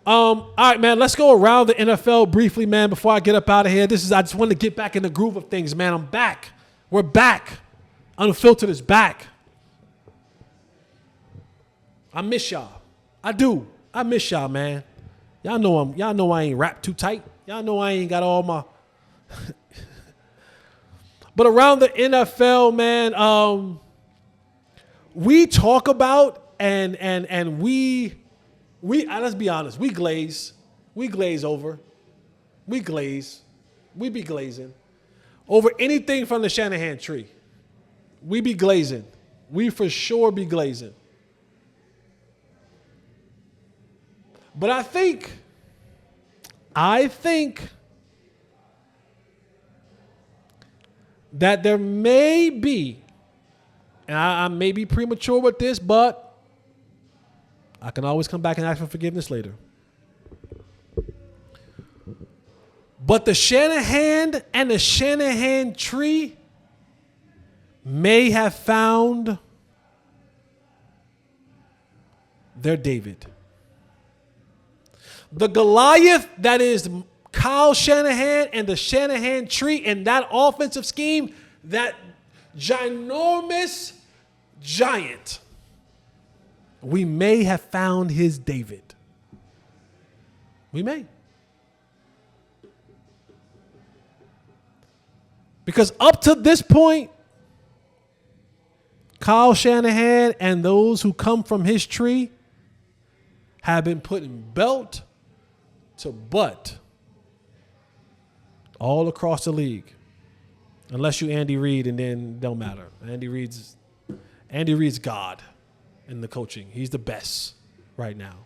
All right, man. Let's go around the NFL briefly, man. Before I get up out of here, I just want to get back in the groove of things, man. I'm back. We're back. Unfiltered is back. I miss y'all. I do. I miss y'all, man. Y'all know I ain't wrapped too tight. Y'all know I ain't got all my. But around the NFL, man, we talk about and we let's be honest, we glaze over. We be glazing over anything from the Shanahan tree. We be glazing. We for sure be glazing. But I think that there may be, and I may be premature with this, but I can always come back and ask for forgiveness later. But the Shanahan and the Shanahan tree may have found their David. The Goliath that is Kyle Shanahan and the Shanahan tree and that offensive scheme, that ginormous giant, we may have found his David. We may. Because up to this point, Kyle Shanahan and those who come from his tree have been putting belt to butt all across the league. Unless you Andy Reid, and then it don't matter. Andy Reid's God in the coaching. He's the best right now.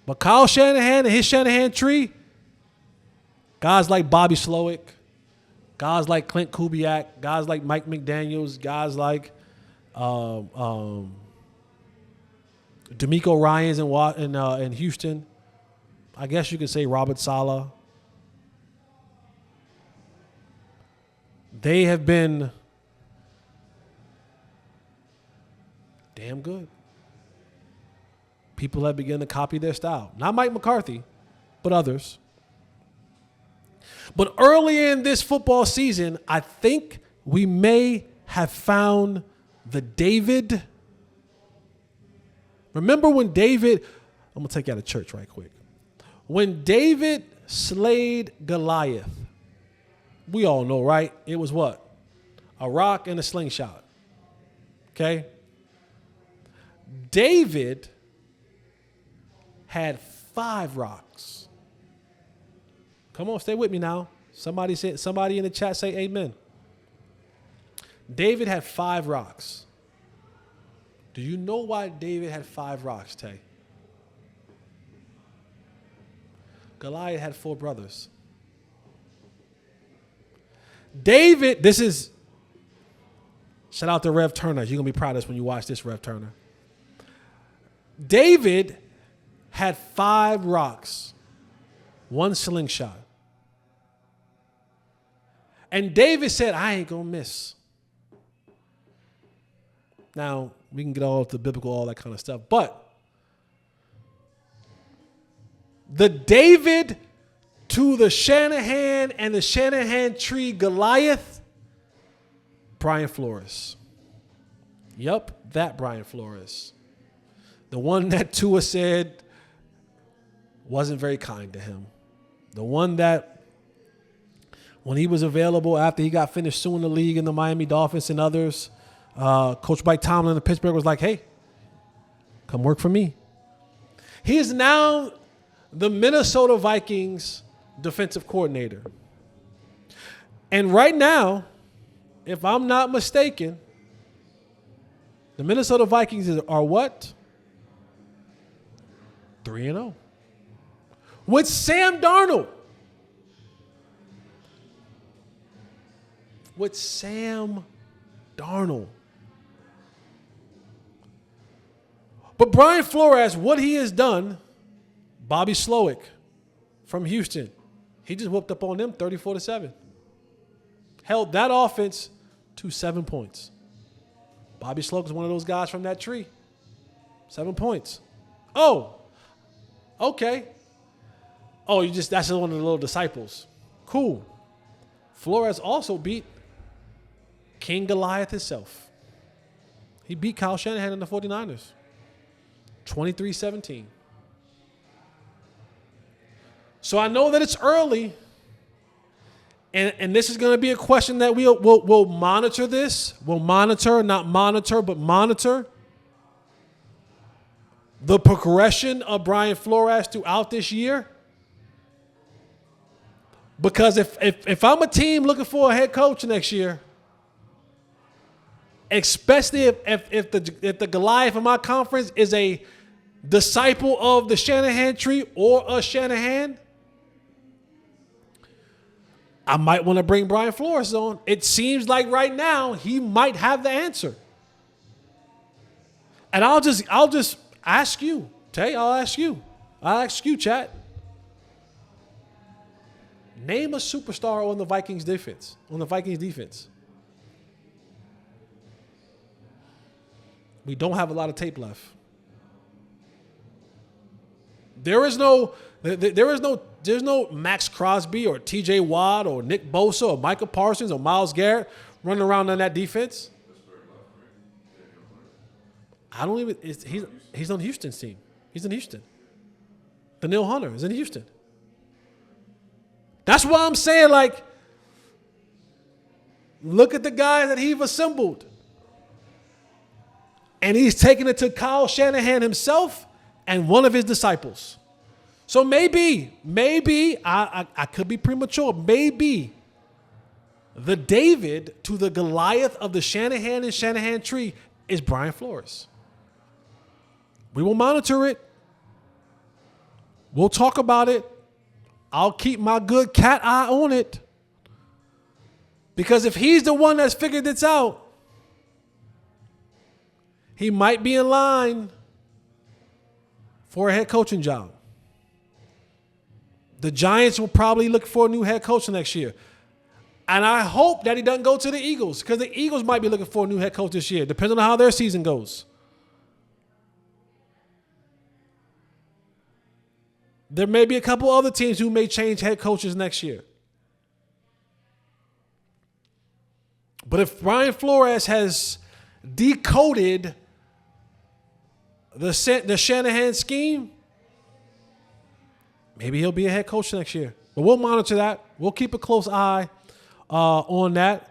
But Kyle Shanahan and his Shanahan tree, guys like Bobby Slowick, guys like Clint Kubiak, guys like Mike McDaniels, guys like DeMeco Ryans in Houston. I guess you could say Robert Saleh. They have been damn good. People have begun to copy their style. Not Mike McCarthy, but others. But early in this football season, I think we may have found the David. Remember when David, I'm going to take you out of church right quick. When David slayed Goliath, we all know, right? It was what? A rock and a slingshot. Okay? David had 5 rocks. Come on, stay with me now. Somebody in the chat say amen. David had 5 rocks. Do you know why David had 5 rocks, Tay? Goliath had 4 brothers. David, shout out to Rev Turner. You're going to be proud of this when you watch this, Rev Turner. David had 5 rocks, 1 slingshot. And David said, I ain't going to miss. Now, we can get all to the biblical, all that kind of stuff. But the David to the Shanahan and the Shanahan tree Goliath, Brian Flores. Yup, that Brian Flores. The one that Tua said wasn't very kind to him. The one that when he was available after he got finished suing the league and the Miami Dolphins and others, Coach Mike Tomlin of Pittsburgh was like, hey, come work for me. He is now the Minnesota Vikings defensive coordinator. And right now, if I'm not mistaken, the Minnesota Vikings are what? 3-0. With Sam Darnold. With Sam Darnold. But Brian Flores, what he has done, Bobby Slowick from Houston, he just whooped up on them 34-7. Held that offense to 7 points. Bobby Slowick is one of those guys from that tree. 7 points. Oh, Okay. Oh, that's one of the little disciples. Cool. Flores also beat King Goliath himself. He beat Kyle Shanahan in the 49ers. 23-17. So I know that it's early. And this is going to be a question that we'll monitor this. We'll monitor, not monitor, but monitor the progression of Brian Flores throughout this year. Because if I'm a team looking for a head coach next year, especially if the Goliath of my conference is a disciple of the Shanahan tree or a Shanahan, I might want to bring Brian Flores on. It seems like right now he might have the answer. And I'll just ask you, Tay, I'll ask you, chat. Name a superstar on the Vikings defense. We don't have a lot of tape left. There's no Max Crosby or TJ Watt or Nick Bosa or Micah Parsons or Myles Garrett running around on that defense. He's on Houston's team. He's in Houston. Daniil Hunter is in Houston. That's why I'm saying, like, look at the guys that he's assembled. And he's taking it to Kyle Shanahan himself and one of his disciples. So maybe I could be premature. Maybe the David to the Goliath of the Shanahan and Shanahan tree is Brian Flores. We will monitor it. We'll talk about it. I'll keep my good cat eye on it. Because if he's the one that's figured this out, he might be in line for a head coaching job. The Giants will probably look for a new head coach next year. And I hope that he doesn't go to the Eagles, because the Eagles might be looking for a new head coach this year, depending on how their season goes. There may be a couple other teams who may change head coaches next year. But if Brian Flores has decoded the Shanahan scheme, maybe he'll be a head coach next year. But we'll monitor that. We'll keep a close eye on that.